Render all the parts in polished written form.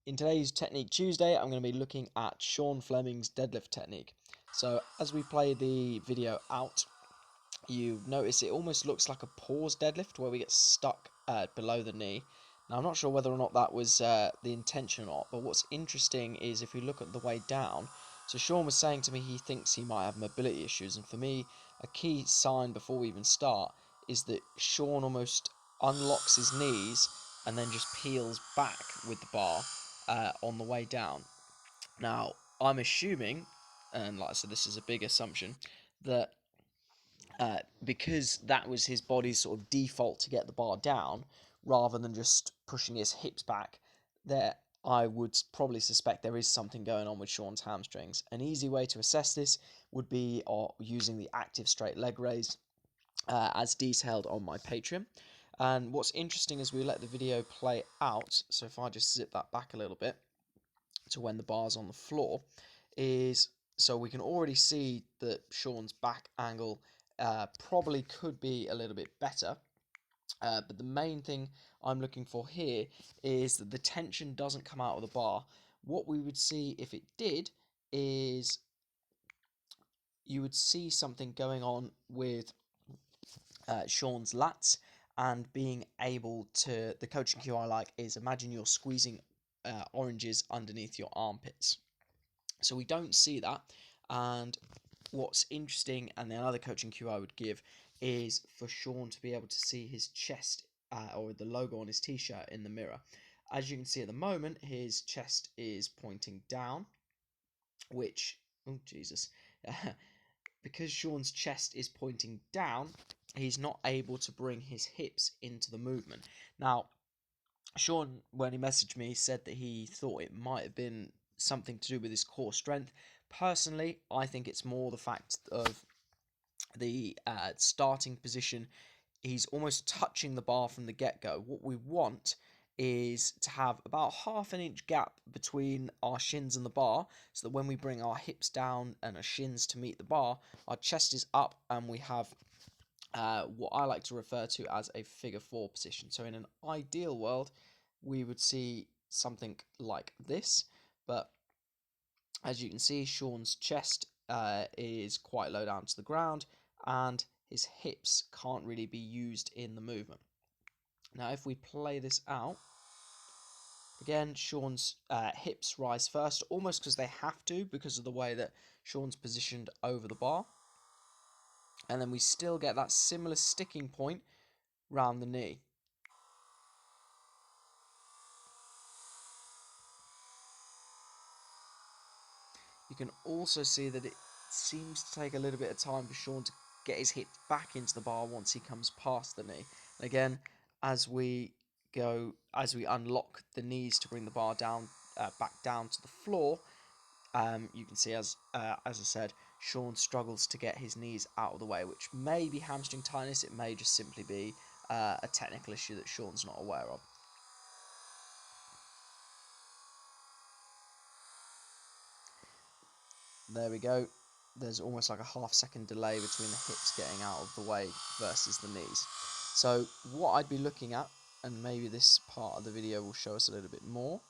In today's Technique Tuesday, I'm going to be looking at Sean Fleming's deadlift technique. So as we play the video out, you notice it almost looks like a pause deadlift where we get stuck below the knee. Now I'm not sure whether or not that was the intention or not, but what's interesting is if we look at the way down, so Sean was saying to me he thinks he might have mobility issues, and for me a key sign before we even start is that Sean almost unlocks his knees and then just peels back with the bar on the way down. Now, I'm assuming, and like I said, this is a big assumption, that because that was his body's sort of default to get the bar down, rather than just pushing his hips back, there I would probably suspect there is something going on with Sean's hamstrings. An easy way to assess this would be using the active straight leg raise, as detailed on my Patreon. And what's interesting as we let the video play out, so if I just zip that back a little bit to when the bar's on the floor, is so we can already see that Sean's back angle probably could be a little bit better. But the main thing I'm looking for here is that the tension doesn't come out of the bar. What we would see if it did is you would see something going on with Sean's lats, and being able to, the coaching cue I like is imagine you're squeezing oranges underneath your armpits. So we don't see that, and what's interesting, and the other coaching cue I would give, is for Sean to be able to see his chest or the logo on his t-shirt in the mirror. As you can see at the moment, his chest is pointing down, which, oh Jesus, because Sean's chest is pointing down, he's not able to bring his hips into the movement. Now, Sean, when he messaged me, said that he thought it might have been something to do with his core strength. Personally, I think it's more the fact of the starting position. He's almost touching the bar from the get-go. What we want is to have about half an inch gap between our shins and the bar, so that when we bring our hips down and our shins to meet the bar, our chest is up and we have what I like to refer to as a figure four position. So in an ideal world, we would see something like this, but as you can see, Sean's chest is quite low down to the ground, and his hips can't really be used in the movement. Now, if we play this out, again, Sean's hips rise first, almost because they have to, because of the way that Sean's positioned over the bar. And then we still get that similar sticking point round the knee. You can also see that it seems to take a little bit of time for Sean to get his hips back into the bar once he comes past the knee. And again, as we unlock the knees to bring the bar down, back down to the floor, you can see as I said, Sean struggles to get his knees out of the way, which may be hamstring tightness. It may just simply be a technical issue that Sean's not aware of. There we go. There's almost like a half-second delay between the hips getting out of the way versus the knees. So what I'd be looking at, and maybe this part of the video will show us a little bit more.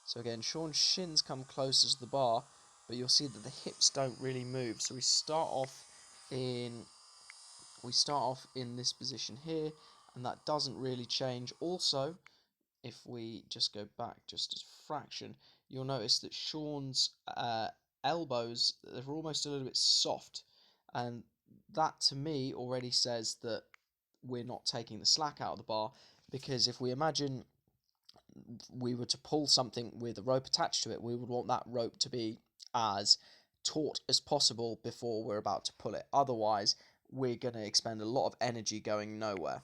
So again, Sean's shins come closer to the bar, but you'll see that the hips don't really move. So we start off in this position here, and that doesn't really change. Also, if we just go back just a fraction, you'll notice that Sean's elbows, they're almost a little bit soft, and that to me already says that we're not taking the slack out of the bar, because if we imagine we were to pull something with a rope attached to it, we would want that rope to be as taut as possible before we're about to pull it. Otherwise, we're going to expend a lot of energy going nowhere.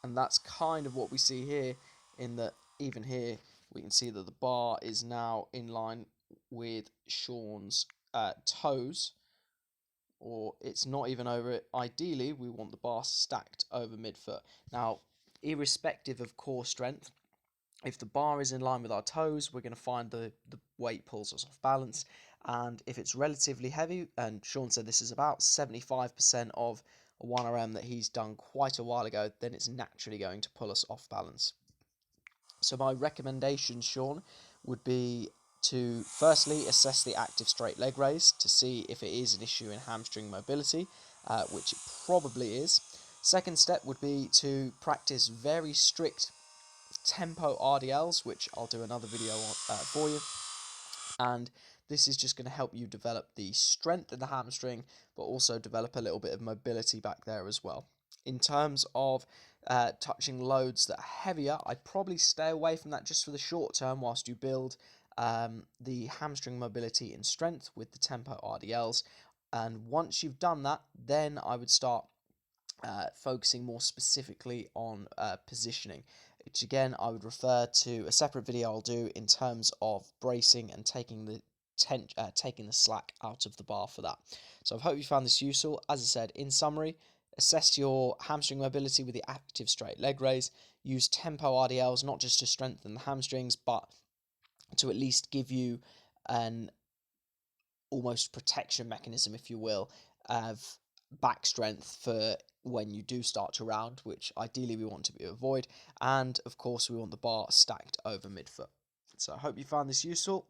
And that's kind of what we see here, in that even here we can see that the bar is now in line with Sean's toes, or it's not even over it. Ideally, we want the bar stacked over midfoot. Now, irrespective of core strength, if the bar is in line with our toes, we're going to find the weight pulls us off balance. And if it's relatively heavy, and Sean said this is about 75% of a 1RM that he's done quite a while ago, then it's naturally going to pull us off balance. So my recommendation, Sean, would be to firstly assess the active straight leg raise to see if it is an issue in hamstring mobility, which it probably is. Second step would be to practice very strict tempo RDLs, which I'll do another video on, for you. And this is just going to help you develop the strength in the hamstring, but also develop a little bit of mobility back there as well. In terms of touching loads that are heavier, I'd probably stay away from that just for the short term whilst you build the hamstring mobility and strength with the tempo RDLs. And once you've done that, then I would start focusing more specifically on positioning, which again I would refer to a separate video I'll do in terms of bracing and taking the slack out of the bar for that. So I hope you found this useful. As I said, in summary, assess your hamstring mobility with the active straight leg raise. Use tempo RDLs not just to strengthen the hamstrings, but to at least give you an almost protection mechanism, if you will, of back strength for when you do start to round, which ideally we want to avoid. And of course we want the bar stacked over midfoot. So I hope you found this useful.